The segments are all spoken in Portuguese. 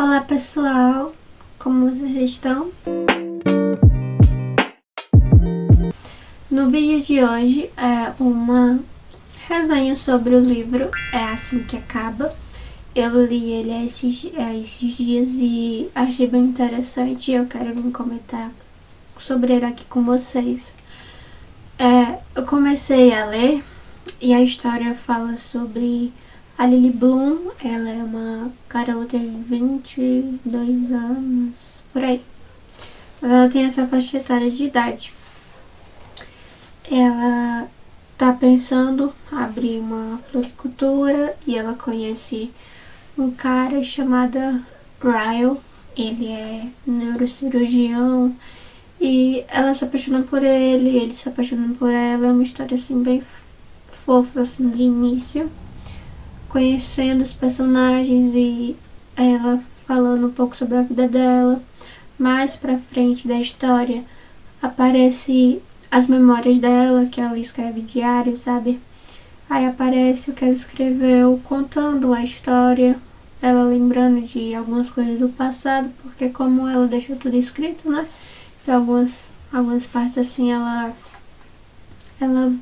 Olá pessoal, como vocês estão? No vídeo de hoje é uma resenha sobre o livro É Assim Que Acaba. Eu li ele esses dias e achei bem interessante e eu quero vir comentar sobre ele aqui com vocês. Eu comecei a ler e a história fala sobre a Lily Bloom. Ela é uma garota de 22 anos, por aí. Mas ela tem essa faixa etária de idade. Ela tá pensando em abrir uma floricultura e ela conhece um cara chamado Ryle. Ele é neurocirurgião e ela se apaixona por ele se apaixona por ela. É uma história assim bem fofa assim de início, conhecendo os personagens e ela falando um pouco sobre a vida dela. Mais pra frente da história aparece as memórias dela, que ela escreve diário, sabe? Aí aparece o que ela escreveu contando a história, ela lembrando de algumas coisas do passado, porque como ela deixou tudo escrito, né? Então algumas partes assim ela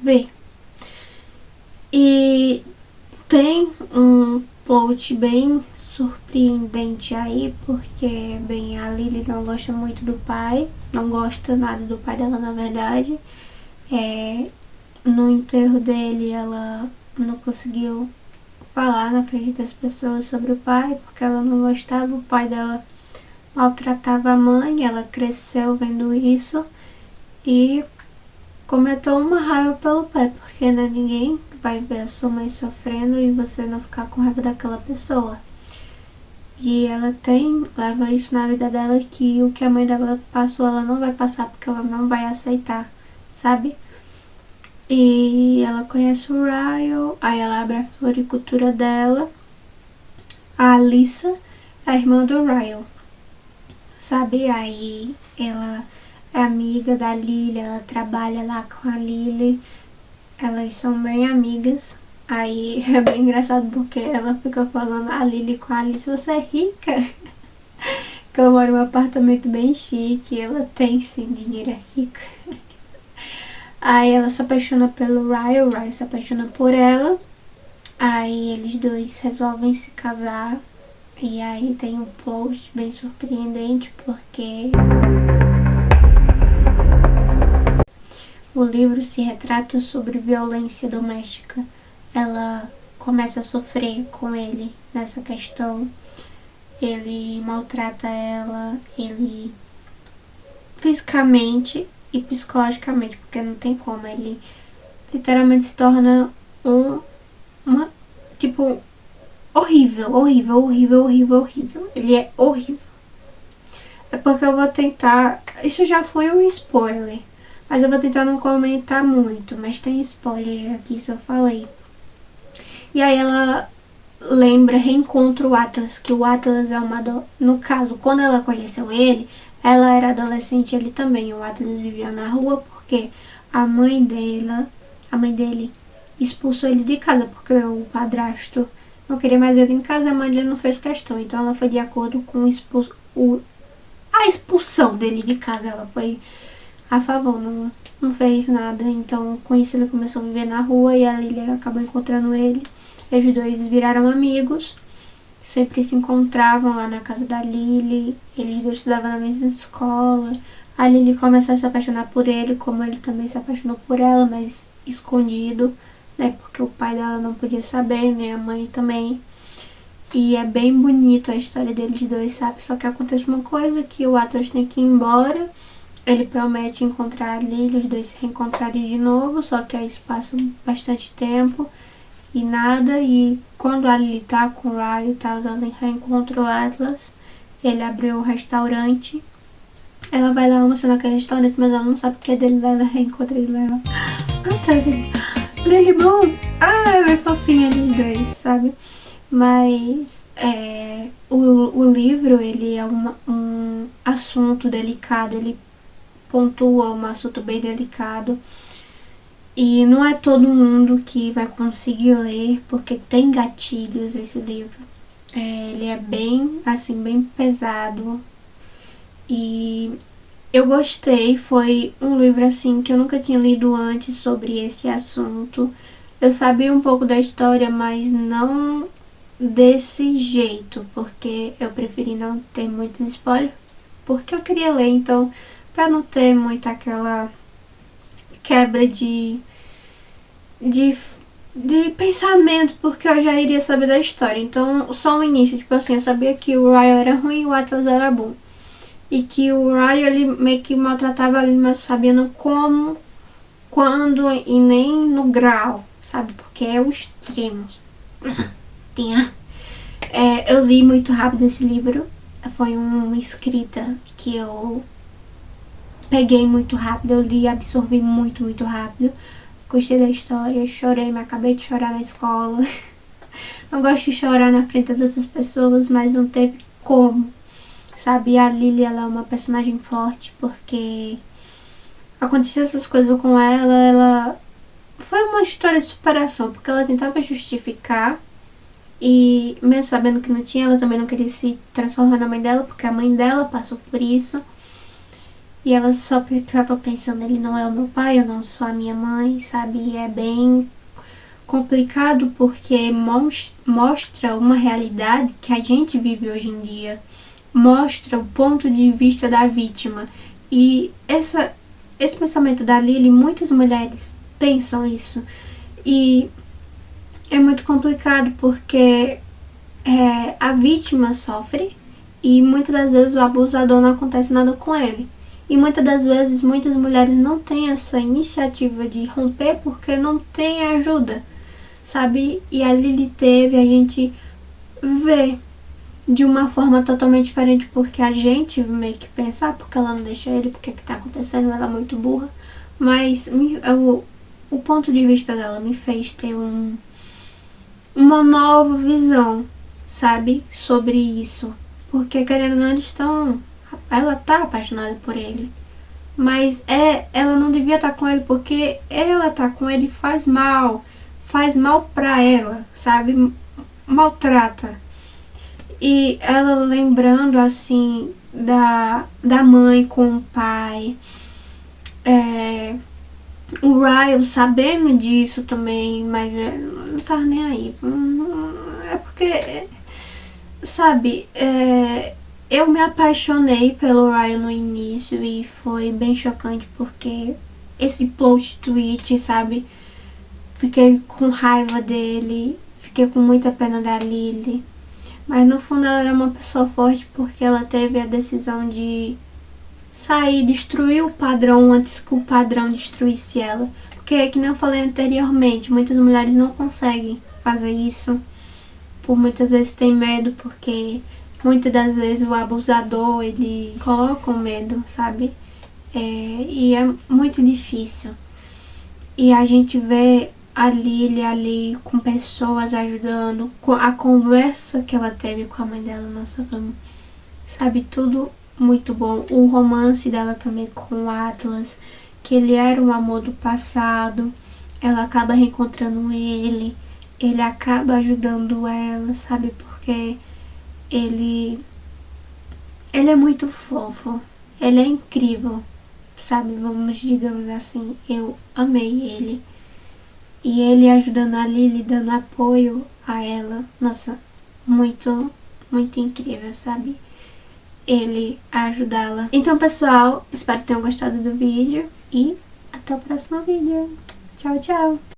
vê. E tem um plot bem surpreendente aí, porque bem, a Lily não gosta muito do pai, não gosta nada do pai dela na verdade. No enterro dele ela não conseguiu falar na frente das pessoas sobre o pai, porque ela não gostava. O pai dela maltratava a mãe, ela cresceu vendo isso e cometeu uma raiva pelo pai, porque né, ninguém vai ver a sua mãe sofrendo e você não ficar com raiva daquela pessoa. E ela leva isso na vida dela, que o que a mãe dela passou ela não vai passar, porque ela não vai aceitar, sabe? E ela conhece o Ryle, aí ela abre a floricultura dela. A Alissa é a irmã do Ryle, sabe? Aí ela é amiga da Lily, ela trabalha lá com a Lily, elas são bem amigas. Aí é bem engraçado porque ela fica falando a Lily com a Alice: você é rica? Que ela mora em um apartamento bem chique, ela tem sim dinheiro, é rica. Aí ela se apaixona pelo Ryle, o Ryle se apaixona por ela. Aí eles dois resolvem se casar. E aí tem um plot bem surpreendente, porque o livro se retrata sobre violência doméstica. Ela começa a sofrer com ele nessa questão. Ele maltrata ela, ele fisicamente e psicologicamente, porque não tem como. Ele literalmente se torna tipo, horrível. Ele é horrível. É porque eu vou tentar, isso já foi um spoiler, mas eu vou tentar não comentar muito, mas tem spoiler já que isso eu falei. E aí ela reencontra o Atlas, que o Atlas é no caso, quando ela conheceu ele, ela era adolescente, ele também. O Atlas vivia na rua porque a mãe dele expulsou ele de casa, porque o padrasto não queria mais ele em casa, a mãe dele não fez questão. Então ela foi de acordo com a expulsão dele de casa, ela foi a favor, não fez nada. Então com isso ele começou a viver na rua e a Lily acabou encontrando ele. E os dois viraram amigos, sempre se encontravam lá na casa da Lily, eles dois estudavam na mesma escola. A Lily começou a se apaixonar por ele, como ele também se apaixonou por ela, mas escondido, né, porque o pai dela não podia saber, né, a mãe também. E é bem bonito a história deles dois, sabe? Só que acontece uma coisa, que o Atlas tem que ir embora. Ele promete encontrar a Lily, os dois se reencontrarem de novo, só que aí passa bastante tempo e nada. E quando a Lily tá com o Ryle e tal, ela reencontra o Atlas. Ele abriu um restaurante. Ela vai lá almoçar naquele restaurante, mas ela não sabe o que é dele lá. Ela reencontra ele lá. Ah, tá, gente. Lily Bloom. Ah, é fofinha eles dois, sabe? Mas o livro, ele é um assunto delicado. Ele pontua um assunto bem delicado. E não é todo mundo que vai conseguir ler, porque tem gatilhos esse livro. Ele é bem, assim, bem pesado. E eu gostei, foi um livro, assim, que eu nunca tinha lido antes sobre esse assunto. Eu sabia um pouco da história, mas não desse jeito, porque eu preferi não ter muitos spoilers, porque eu queria ler, então, pra não ter muito aquela quebra de, de pensamento, porque eu já iria saber da história. Então, só o início, tipo assim, eu sabia que o Ryan era ruim e o Atlas era bom. E que o Ryan, ele meio que maltratava ele, mas sabendo como, quando e nem no grau, sabe? Porque é o extremo. Tinha. Eu li muito rápido esse livro. Foi uma escrita que eu peguei muito rápido. Eu li e absorvi muito, muito rápido. Gostei da história, chorei, me acabei de chorar na escola. Não gosto de chorar na frente das outras pessoas, mas não teve como. Sabe, a Lily, ela é uma personagem forte, porque aconteciam essas coisas com ela foi uma história de superação, porque ela tentava justificar e mesmo sabendo que não tinha, ela também não queria se transformar na mãe dela, porque a mãe dela passou por isso. E ela só ficava pensando, ele não é o meu pai, eu não sou a minha mãe, sabe? E é bem complicado porque mostra uma realidade que a gente vive hoje em dia. Mostra o ponto de vista da vítima. E esse pensamento da Lily, muitas mulheres pensam isso. E é muito complicado porque a vítima sofre e muitas das vezes o abusador não acontece nada com ele. E muitas das vezes muitas mulheres não têm essa iniciativa de romper porque não tem ajuda, sabe? E a Lily teve, a gente vê de uma forma totalmente diferente, porque a gente meio que pensa, porque ela não deixa ele, porque que tá acontecendo, ela é muito burra. Mas o ponto de vista dela me fez ter uma nova visão, sabe, sobre isso. Porque querendo ou não, eles estão. Ela tá apaixonada por ele. Mas ela não devia estar com ele porque ela tá com ele faz mal. Faz mal pra ela, sabe? Maltrata. E ela lembrando assim da mãe com o pai. O Ryan sabendo disso também, mas não tava nem aí. É porque, sabe, eu me apaixonei pelo Ryan no início e foi bem chocante porque esse plot twist, sabe? Fiquei com raiva dele, fiquei com muita pena da Lily. Mas no fundo ela é uma pessoa forte porque ela teve a decisão de sair, destruir o padrão antes que o padrão destruísse ela. Porque, que nem eu falei anteriormente, muitas mulheres não conseguem fazer isso. Por muitas vezes tem medo, porque muitas das vezes o abusador, ele coloca o medo, sabe? E é muito difícil. E a gente vê a Lily ali com pessoas ajudando, com a conversa que ela teve com a mãe dela, nossa, sabe, tudo muito bom. O romance dela também com o Atlas, que ele era um amor do passado, ela acaba reencontrando ele acaba ajudando ela, sabe, porque ele é muito fofo, ele é incrível, sabe, vamos, digamos assim, eu amei ele. E ele ajudando a Lily, dando apoio a ela, nossa, muito, muito incrível, sabe? Ele ajudá-la. Então, pessoal, espero que tenham gostado do vídeo e até o próximo vídeo. Tchau, tchau!